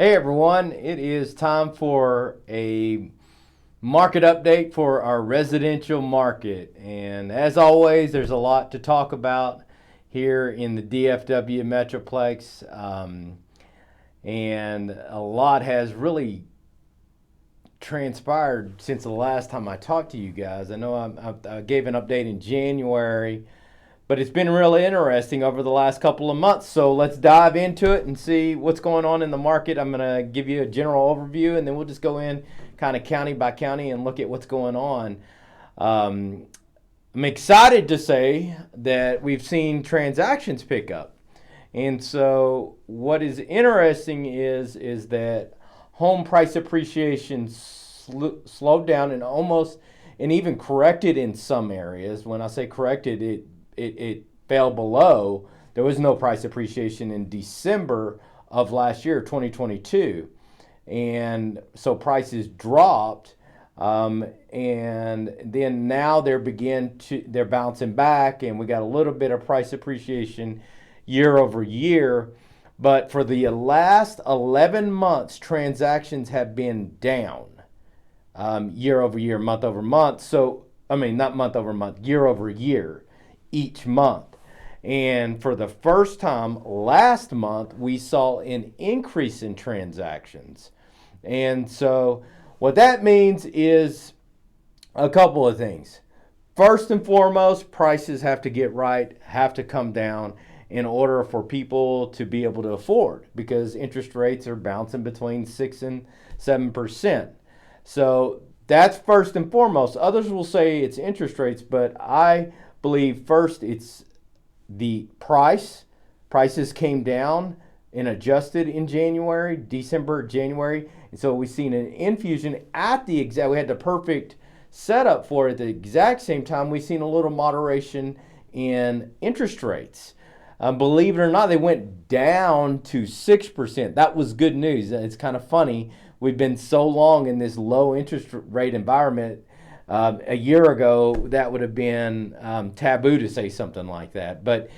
Hey everyone, it is time for a market update for our residential market. And as always, there's a lot to talk about here in the DFW Metroplex. And a lot has really transpired since the last time I talked to you guys. I know I gave an update in January, but it's been really interesting over the last couple of months. So let's dive into it and see what's going on in the market. I'm going to give you a general overview, and then we'll just go in kind of county by county and look at what's going on. I'm excited to say that we've seen transactions pick up. And so what is interesting is that home price appreciation slowed down and even corrected in some areas. When I say corrected, it fell below. There was no price appreciation in December of last year, 2022. And so prices dropped. And then now they're bouncing back, and we got a little bit of price appreciation year over year. But for the last 11 months, transactions have been down year over year, month over month. So, not month over month, year over year, each month. And for the first time last month, we saw an increase in transactions. And so what that means is a couple of things. First and foremost, prices have to get right, have to come down in order for people to be able to afford, because interest rates are bouncing between 6 and 7%. So that's first and foremost. Others will say it's interest rates, but I believe first it's the price. Prices came down and adjusted in January, December, January. And so we've seen an infusion we had the perfect setup for it. At the exact same time, we've seen a little moderation in interest rates. Believe it or not, they went down to 6%. That was good news. It's kind of funny. We've been so long in this low interest rate environment. A year ago, that would have been taboo to say something like that. But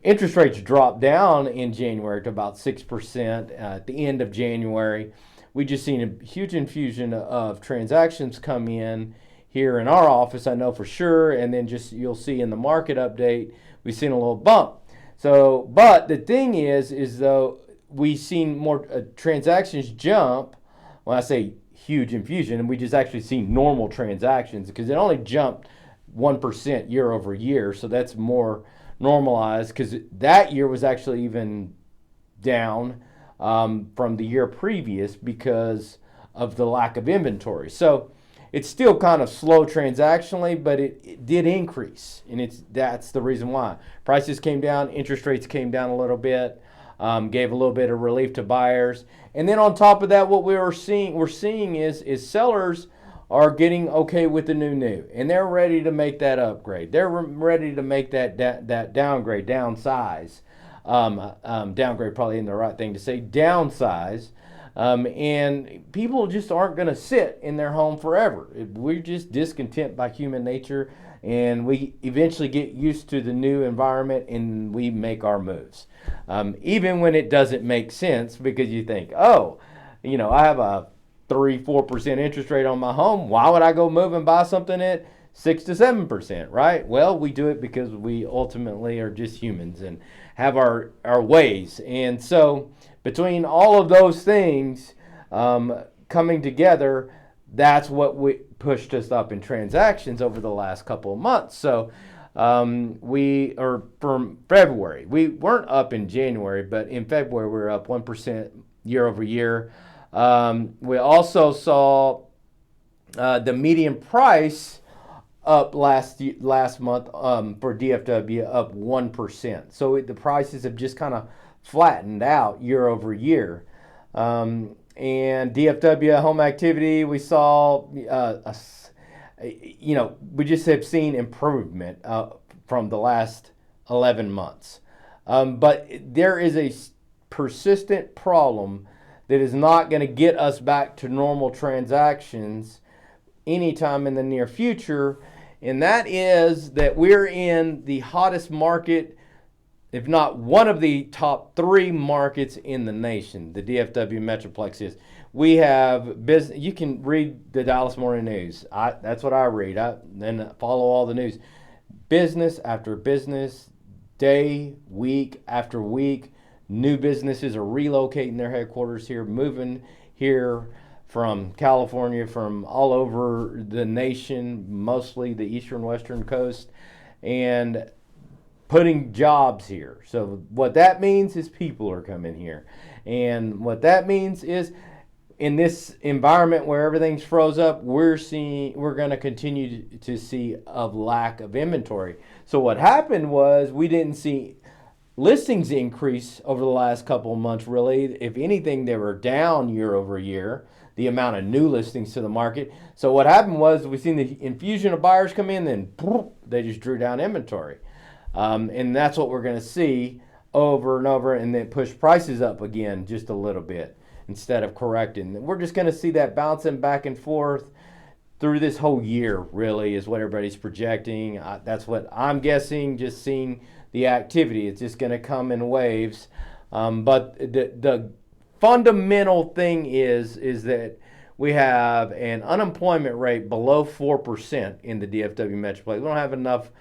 interest rates dropped down in January to about 6% at the end of January. We just seen a huge infusion of transactions come in here in our office, I know for sure. And then you'll see in the market update, we've seen a little bump. So, but the thing is though, we've seen more transactions jump. When I say huge infusion, and we just actually seen normal transactions, because it only jumped 1% year over year. So that's more normalized, because that year was actually even down from the year previous because of the lack of inventory. So it's still kind of slow transactionally, but it did increase, and that's the reason why. Prices came down, interest rates came down a little bit, gave a little bit of relief to buyers. And then on top of that, what we're seeing is sellers are getting okay with the new, and they're ready to make that upgrade. They're ready to make that downgrade, downsize. Downgrade probably isn't the right thing to say, downsize. And people just aren't going to sit in their home forever. We're just discontent by human nature, and we eventually get used to the new environment, and we make our moves. Even when it doesn't make sense, because you think, I have a 3-4% interest rate on my home. Why would I go move and buy something at 6 to 7%, right? Well, we do it because we ultimately are just humans and have our ways. And so between all of those things coming together, that's what pushed us up in transactions over the last couple of months. So from February, we weren't up in January, but in February we were up 1% year over year. We also saw the median price up last month for DFW up 1%. So the prices have just kind of flattened out year over year. And DFW home activity, we saw, we just have seen improvement from the last 11 months. But there is a persistent problem that is not going to get us back to normal transactions anytime in the near future. And that is that we're in the hottest market if not one of the top 3 markets in the nation. The DFW Metroplex is. We have business. You can read the Dallas Morning News. That's what I read. Then follow all the news. Business after business, day, week after week, new businesses are relocating their headquarters here, moving here from California, from all over the nation, mostly the eastern western coast, and putting jobs here. So what that means is people are coming here. And what that means is, in this environment where everything's froze up, we're going to continue to see a lack of inventory. So what happened was we didn't see listings increase over the last couple of months, really. If anything, they were down year over year, the amount of new listings to the market. So what happened was we seen the infusion of buyers come in, then they just drew down inventory. And that's what we're going to see over and over, and then push prices up again just a little bit instead of correcting. We're just going to see that bouncing back and forth through this whole year, really, is what everybody's projecting. That's what I'm guessing, just seeing the activity. It's just going to come in waves. But the fundamental thing is that we have an unemployment rate below 4% in the DFW Metroplex. We don't have enough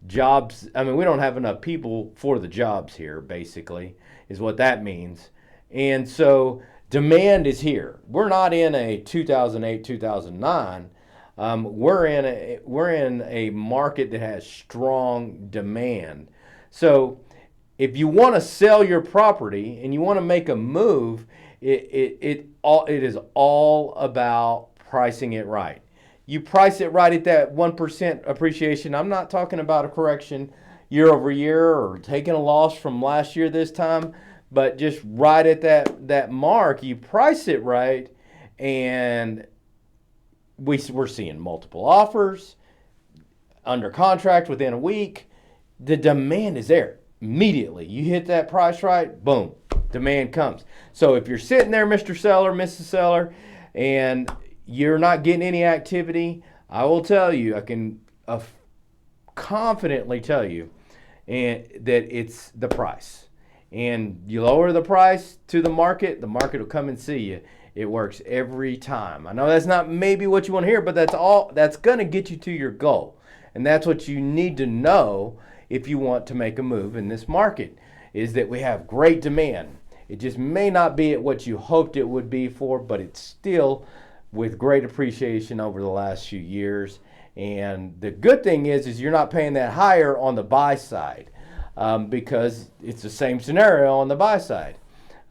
jobs. I mean, we don't have enough people for the jobs here, basically, is what that means. And so demand is here. We're not in a 2008, 2009. We're in a market that has strong demand. So if you want to sell your property and you want to make a move, it is all about pricing it right. You price it right at that 1% appreciation. I'm not talking about a correction year over year or taking a loss from last year this time, but just right at that mark. You price it right, and we're seeing multiple offers under contract within a week. The demand is there immediately. You hit that price right, boom, demand comes. So if you're sitting there, Mr. Seller, Mrs. Seller, and you're not getting any activity, I will tell you, I can confidently tell you, that it's the price. And you lower the price to the market will come and see you. It works every time. I know that's not maybe what you want to hear, but that's going to get you to your goal. And that's what you need to know if you want to make a move in this market, is that we have great demand. It just may not be at what you hoped it would be for, but it's still with great appreciation over the last few years. And the good thing is you're not paying that higher on the buy side, because it's the same scenario on the buy side.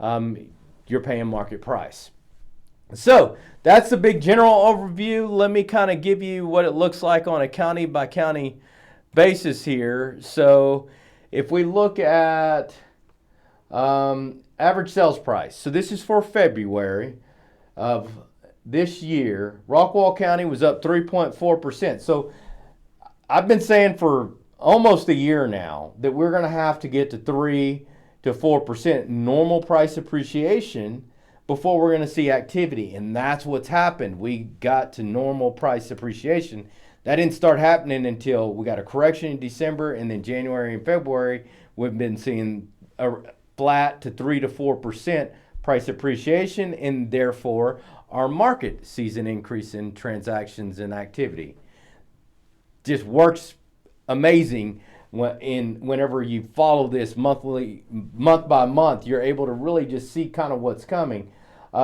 You're paying market price. So that's the big general overview. Let me kind of give you what it looks like on a county by county basis here. So if we look at average sales price, so this is for February of this year, Rockwall County was up 3.4%. So I've been saying for almost a year now that we're going to have to get to 3 to 4% normal price appreciation before we're going to see activity. And that's what's happened. We got to normal price appreciation. That didn't start happening until we got a correction in December, and then January and February, we've been seeing a flat to 3 to 4% price appreciation, and therefore our market sees an increase in transactions and activity. Just works amazing whenever you follow this month by month. You're able to really just see kind of what's coming.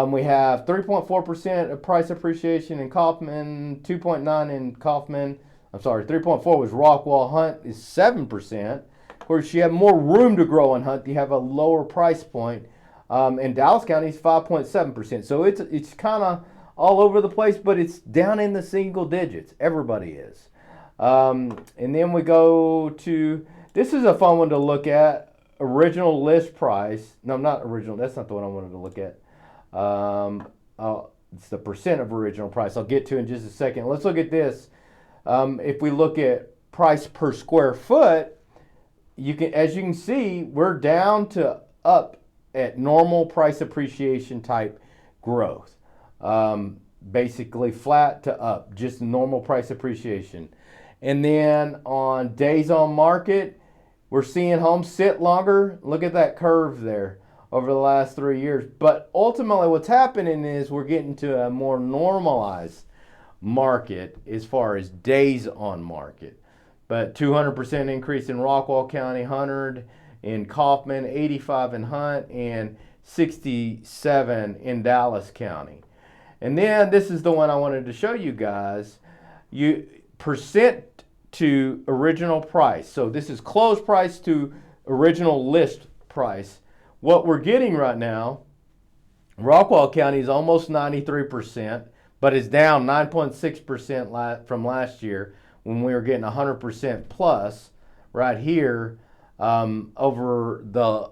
We have 3.4% of price appreciation in Kaufman, 2.9 in Kaufman. I'm sorry, 3.4 was Rockwall. Hunt is 7%. Of course, you have more room to grow in Hunt. You have a lower price point. And Dallas County is 5.7%. So it's kind of all over the place, but it's down in the single digits. Everybody is. And then we go to, this is a fun one to look at, original list price. No, not original. That's not the one I wanted to look at. It's the percent of original price. I'll get to in just a second. Let's look at this. If we look at price per square foot, as you can see, we're down to up at normal price appreciation type growth. Basically flat to up, just normal price appreciation. And then on days on market, We're seeing homes sit longer. Look at that curve there over the last 3 years. But ultimately what's happening is we're getting to a more normalized market as far as days on market. But 200% increase in Rockwall County, 100 in Kaufman, 85 in Hunt, and 67 in Dallas County. And then this is the one I wanted to show you guys. You percent to original price. So this is closed price to original list price. What we're getting right now, Rockwall County is almost 93%, but it's down 9.6% from last year when we were getting 100% plus right here over the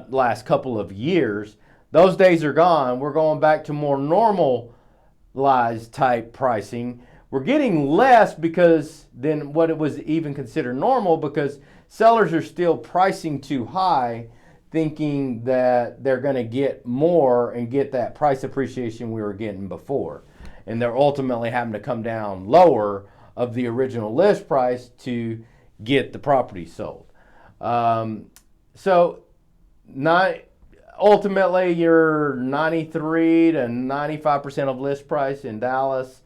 last couple of years. Those days are gone. We're going back to more normalized type pricing. We're getting less because than what it was even considered normal, because sellers are still pricing too high, thinking that they're going to get more and get that price appreciation we were getting before. And they're ultimately having to come down lower of the original list price to get the property sold. Ultimately, you're 93 to 95% of list price in Dallas.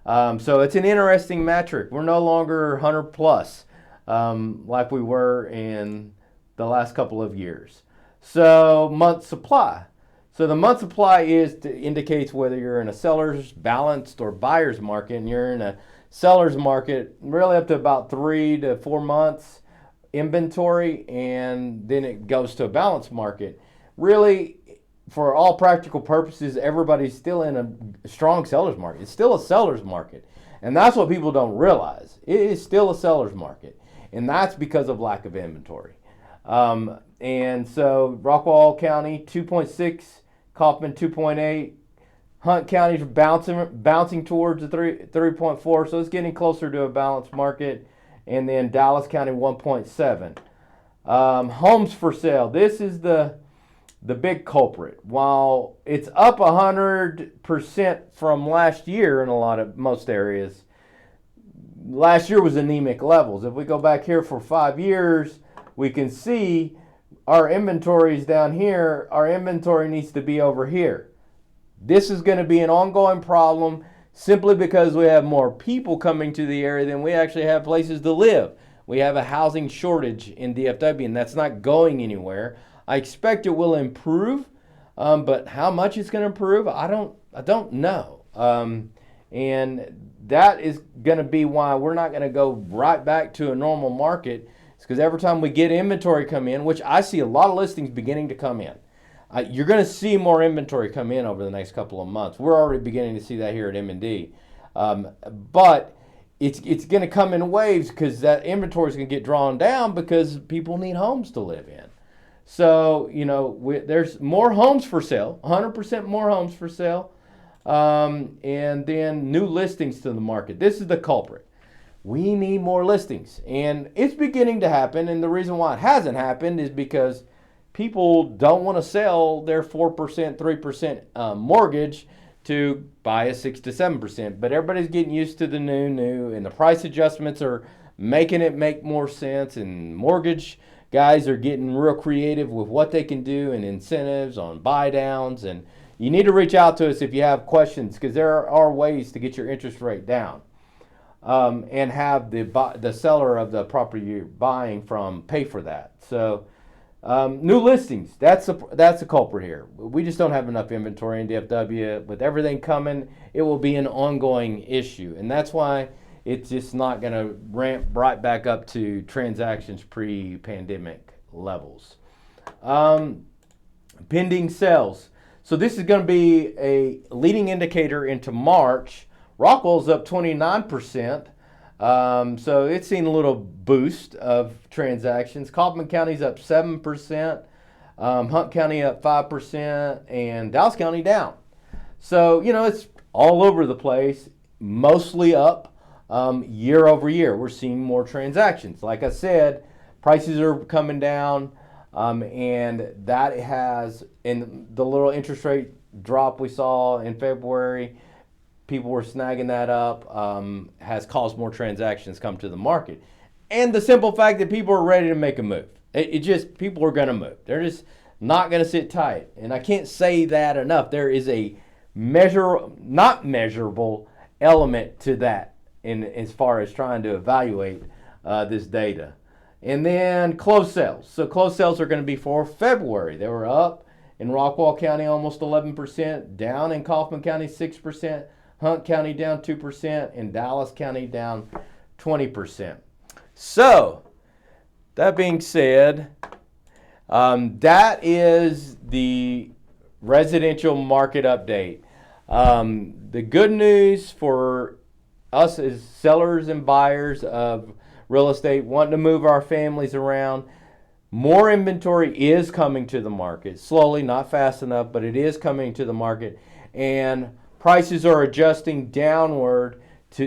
So it's an interesting metric. We're no longer 100 plus like we were in the last couple of years. So month supply. So the month supply indicates whether you're in a seller's balanced or buyer's market, and you're in a seller's market really up to about 3 to 4 months inventory, and then it goes to a balanced market. Really, for all practical purposes, everybody's still in a strong seller's market. It's still a seller's market, and that's what people don't realize. It is still a seller's market, and that's because of lack of inventory. And so Rockwall County 2.6, Kaufman 2.8, Hunt County's bouncing towards the 3.4, so it's getting closer to a balanced market. And then Dallas County 1.7. Homes for sale. This is the big culprit. While it's up 100% from last year in most areas, last year was anemic levels. If we go back here for 5 years, we can see our inventory is down here. Our inventory needs to be over here. This is going to be an ongoing problem simply because we have more people coming to the area than we actually have places to live. We have a housing shortage in DFW, and that's not going anywhere. I expect it will improve, but how much it's going to improve, I don't know. And that is going to be why we're not going to go right back to a normal market. It's because every time we get inventory come in, which I see a lot of listings beginning to come in, you're going to see more inventory come in over the next couple of months. We're already beginning to see that here at M&D. But it's going to come in waves because that inventory is going to get drawn down because people need homes to live in. So, there's more homes for sale, 100% more homes for sale, and then new listings to the market. This is the culprit. We need more listings, and it's beginning to happen, and the reason why it hasn't happened is because people don't want to sell their 4%, 3% mortgage to buy a 6 to 7%. But everybody's getting used to the new, and the price adjustments are making it make more sense. And mortgage guys are getting real creative with what they can do and incentives on buy downs. And you need to reach out to us if you have questions, because there are ways to get your interest rate down and have the seller of the property you're buying from pay for that. So. New listings, that's a culprit here. We just don't have enough inventory in DFW. With everything coming, it will be an ongoing issue. And that's why it's just not going to ramp right back up to transactions pre-pandemic levels. Pending sales. So this is going to be a leading indicator into March. Rockwall's up 29%. So it's seen a little boost of transactions. Kaufman County's up 7%, Hunt County up 5%, and Dallas County down. So, it's all over the place, mostly up year over year. We're seeing more transactions. Like I said, prices are coming down, and that has, in the little interest rate drop we saw in February, people were snagging that up, has caused more transactions come to the market. and the simple fact that people are ready to make a move. It just, people are going to move. They're just not going to sit tight. And I can't say that enough. There is a not measurable element to that in as far as trying to evaluate this data. And then closed sales. So closed sales are going to be for February. They were up in Rockwall County almost 11%, down in Kaufman County 6%, Hunt County down 2%, and Dallas County down 20%. So, that being said, that is the residential market update. The good news for us as sellers and buyers of real estate wanting to move our families around, more inventory is coming to the market. Slowly, not fast enough, but it is coming to the market. And prices are adjusting downward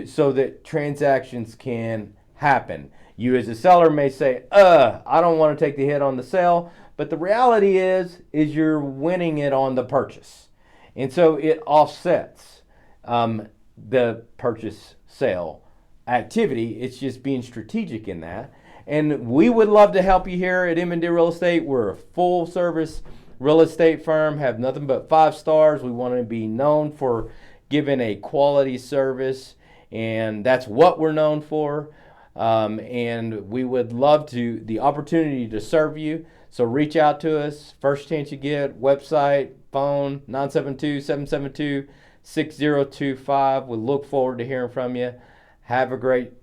so that transactions can happen. You as a seller may say, I don't want to take the hit on the sale, but the reality is you're winning it on the purchase. And so it offsets the purchase sale activity. It's just being strategic in that. And we would love to help you here at M&D Real Estate. We're a full service real estate firm, have nothing but 5 stars. We want to be known for giving a quality service, and that's what we're known for. And we would love the opportunity to serve you. So reach out to us. First chance you get, website, phone, 972-772-6025. We look forward to hearing from you. Have a great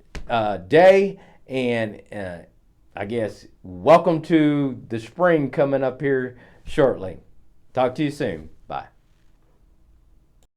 day. And I guess welcome to the spring coming up here shortly. Talk to you soon.